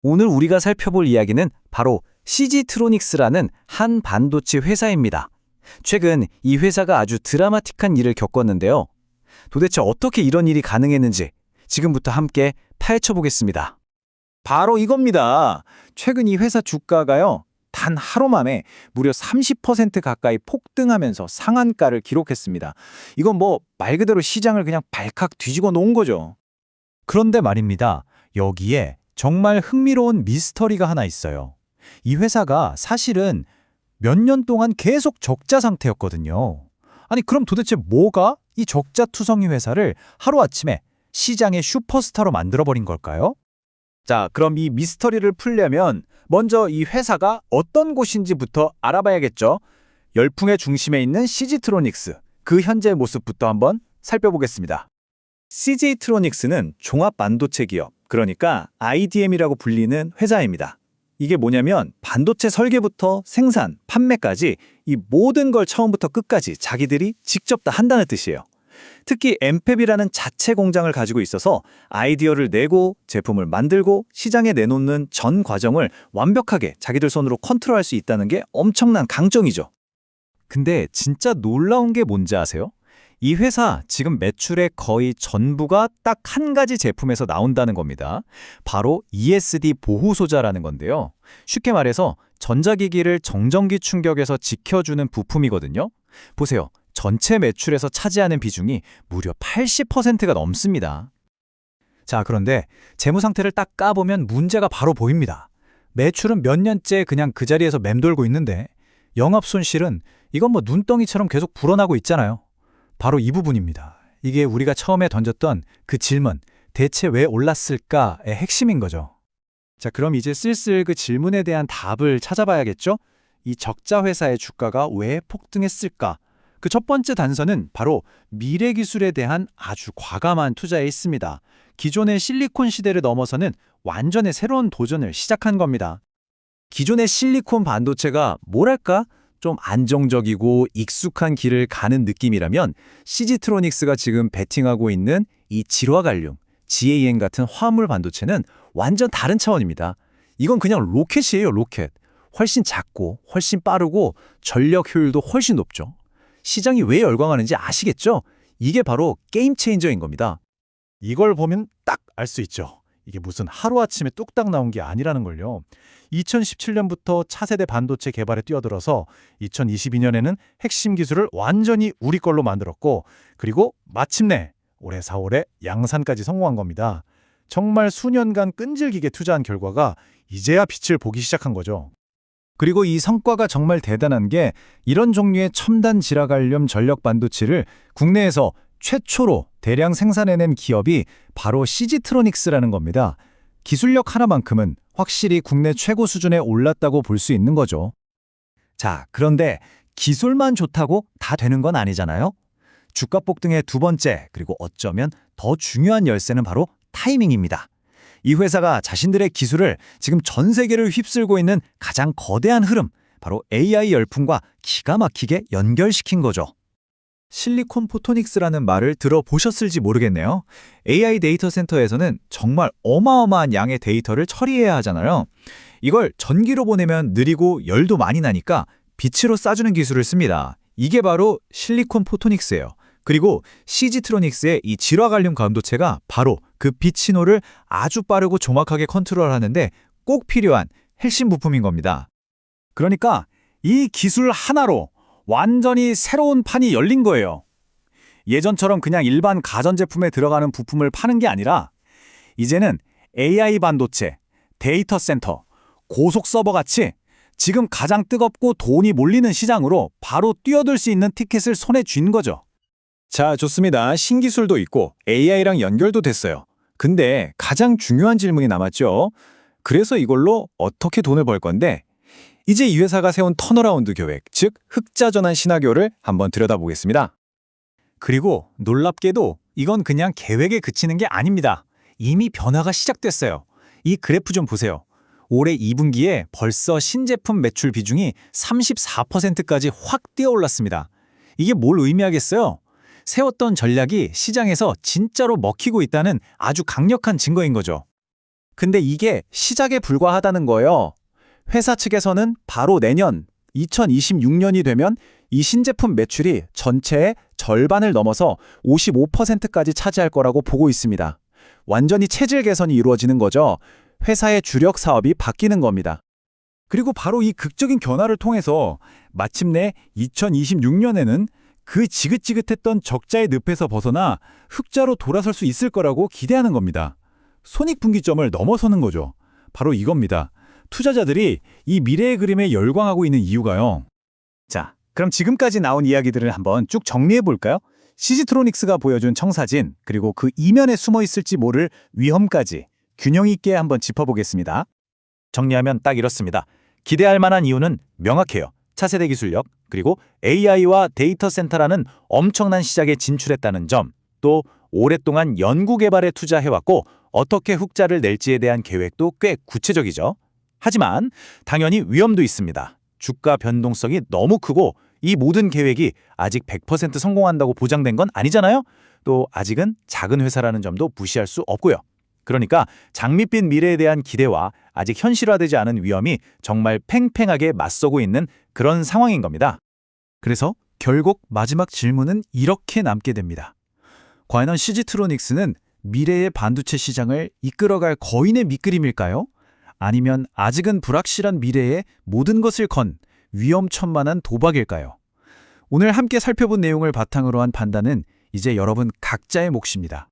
오늘 우리가 살펴볼 이야기는 바로 CG트로닉스라는 한 반도체 회사입니다. 최근 이 회사가 아주 드라마틱한 일을 겪었는데요. 도대체 어떻게 이런 일이 가능했는지 지금부터 함께 파헤쳐 보겠습니다. 바로 이겁니다. 최근 이 회사 주가가요, 단 하루 만에 무려 30% 가까이 폭등하면서 상한가를 기록했습니다. 이건 뭐 말 그대로 시장을 그냥 발칵 뒤집어 놓은 거죠. 그런데 말입니다. 여기에 정말 흥미로운 미스터리가 하나 있어요. 이 회사가 사실은 몇 년 동안 계속 적자 상태였거든요. 아니, 그럼 도대체 뭐가 이 적자 투성이 회사를 하루아침에 시장의 슈퍼스타로 만들어버린 걸까요? 자, 그럼 이 미스터리를 풀려면 먼저 이 회사가 어떤 곳인지부터 알아봐야겠죠. 열풍의 중심에 있는 CG트로닉스, 그 현재 모습부터 한번 살펴보겠습니다. CG트로닉스는 종합 반도체 기업, 그러니까 IDM이라고 불리는 회사입니다. 이게 뭐냐면 반도체 설계부터 생산, 판매까지 이 모든 걸 처음부터 끝까지 자기들이 직접 다 한다는 뜻이에요. 특히 엠팹이라는 자체 공장을 가지고 있어서 아이디어를 내고 제품을 만들고 시장에 내놓는 전 과정을 완벽하게 자기들 손으로 컨트롤할 수 있다는 게 엄청난 강점이죠. 근데 진짜 놀라운 게 뭔지 아세요? 이 회사 지금 매출의 거의 전부가 딱 한 가지 제품에서 나온다는 겁니다. 바로 ESD 보호소자라는 건데요. 쉽게 말해서 전자기기를 정전기 충격에서 지켜주는 부품이거든요. 보세요. 전체 매출에서 차지하는 비중이 무려 80%가 넘습니다. 자, 그런데 재무 상태를 딱 까보면 문제가 바로 보입니다. 매출은 몇 년째 그냥 그 자리에서 맴돌고 있는데 영업 손실은 이건 뭐 눈덩이처럼 계속 불어나고 있잖아요. 바로 이 부분입니다. 이게 우리가 처음에 던졌던 그 질문, 대체 왜 올랐을까의 핵심인 거죠. 자, 그럼 이제 슬슬 그 질문에 대한 답을 찾아봐야겠죠? 이 적자 회사의 주가가 왜 폭등했을까? 그 첫 번째 단서는 바로 미래 기술에 대한 아주 과감한 투자에 있습니다. 기존의 실리콘 시대를 넘어서는 완전히 새로운 도전을 시작한 겁니다. 기존의 실리콘 반도체가 뭐랄까? 좀 안정적이고 익숙한 길을 가는 느낌이라면 CG트로닉스가 지금 베팅하고 있는 이 질화갈륨, GaN 같은 화물 반도체는 완전 다른 차원입니다. 이건 그냥 로켓이에요, 로켓. 훨씬 작고 훨씬 빠르고 전력 효율도 훨씬 높죠. 시장이 왜 열광하는지 아시겠죠? 이게 바로 게임 체인저인 겁니다. 이걸 보면 딱 알 수 있죠. 이게 무슨 하루아침에 뚝딱 나온 게 아니라는 걸요. 2017년부터 차세대 반도체 개발에 뛰어들어서 2022년에는 핵심 기술을 완전히 우리 걸로 만들었고, 그리고 마침내 올해 4월에 양산까지 성공한 겁니다. 정말 수년간 끈질기게 투자한 결과가 이제야 빛을 보기 시작한 거죠. 그리고 이 성과가 정말 대단한 게 이런 종류의 첨단 질화갈륨 전력 반도체를 국내에서 최초로 대량 생산해낸 기업이 바로 CG트로닉스라는 겁니다. 기술력 하나만큼은 확실히 국내 최고 수준에 올랐다고 볼 수 있는 거죠. 자, 그런데 기술만 좋다고 다 되는 건 아니잖아요? 주가 폭등의 두 번째, 그리고 어쩌면 더 중요한 열쇠는 바로 타이밍입니다. 이 회사가 자신들의 기술을 지금 전 세계를 휩쓸고 있는 가장 거대한 흐름, 바로 AI 열풍과 기가 막히게 연결시킨 거죠. 실리콘 포토닉스라는 말을 들어보셨을지 모르겠네요. AI 데이터 센터에서는 정말 어마어마한 양의 데이터를 처리해야 하잖아요. 이걸 전기로 보내면 느리고 열도 많이 나니까 빛으로 쏴주는 기술을 씁니다. 이게 바로 실리콘 포토닉스예요. 그리고 CG트로닉스의 이 질화갈륨 반도체가 바로 그 빛 신호를 아주 빠르고 정확하게 컨트롤하는데 꼭 필요한 핵심 부품인 겁니다. 그러니까 이 기술 하나로 완전히 새로운 판이 열린 거예요. 예전처럼 그냥 일반 가전제품에 들어가는 부품을 파는 게 아니라 이제는 AI 반도체, 데이터 센터, 고속 서버 같이 지금 가장 뜨겁고 돈이 몰리는 시장으로 바로 뛰어들 수 있는 티켓을 손에 쥔 거죠. 자, 좋습니다. 신기술도 있고 AI랑 연결도 됐어요. 근데 가장 중요한 질문이 남았죠. 그래서 이걸로 어떻게 돈을 벌 건데? 이제 이 회사가 세운 턴어라운드 계획, 즉 흑자 전환 시나리오를 한번 들여다보겠습니다. 그리고 놀랍게도 이건 그냥 계획에 그치는 게 아닙니다. 이미 변화가 시작됐어요. 이 그래프 좀 보세요. 올해 2분기에 벌써 신제품 매출 비중이 34%까지 확 뛰어올랐습니다. 이게 뭘 의미하겠어요? 세웠던 전략이 시장에서 진짜로 먹히고 있다는 아주 강력한 증거인 거죠. 근데 이게 시작에 불과하다는 거예요. 회사 측에서는 바로 내년 2026년이 되면 이 신제품 매출이 전체의 절반을 넘어서 55%까지 차지할 거라고 보고 있습니다. 완전히 체질 개선이 이루어지는 거죠. 회사의 주력 사업이 바뀌는 겁니다. 그리고 바로 이 극적인 변화를 통해서 마침내 2026년에는 그 지긋지긋했던 적자의 늪에서 벗어나 흑자로 돌아설 수 있을 거라고 기대하는 겁니다. 손익분기점을 넘어서는 거죠. 바로 이겁니다. 투자자들이 이 미래의 그림에 열광하고 있는 이유가요. 자, 그럼 지금까지 나온 이야기들을 한번 쭉 정리해 볼까요? CG트로닉스가 보여준 청사진, 그리고 그 이면에 숨어 있을지 모를 위험까지 균형 있게 한번 짚어보겠습니다. 정리하면 딱 이렇습니다. 기대할 만한 이유는 명확해요. 차세대 기술력, 그리고 AI와 데이터 센터라는 엄청난 시장에 진출했다는 점, 또 오랫동안 연구 개발에 투자해왔고 어떻게 흑자를 낼지에 대한 계획도 꽤 구체적이죠. 하지만 당연히 위험도 있습니다. 주가 변동성이 너무 크고 이 모든 계획이 아직 100% 성공한다고 보장된 건 아니잖아요. 또 아직은 작은 회사라는 점도 무시할 수 없고요. 그러니까 장밋빛 미래에 대한 기대와 아직 현실화되지 않은 위험이 정말 팽팽하게 맞서고 있는 그런 상황인 겁니다. 그래서 결국 마지막 질문은 이렇게 남게 됩니다. 과연 CG트로닉스는 미래의 반도체 시장을 이끌어갈 거인의 밑그림일까요? 아니면 아직은 불확실한 미래에 모든 것을 건 위험천만한 도박일까요? 오늘 함께 살펴본 내용을 바탕으로 한 판단은 이제 여러분 각자의 몫입니다.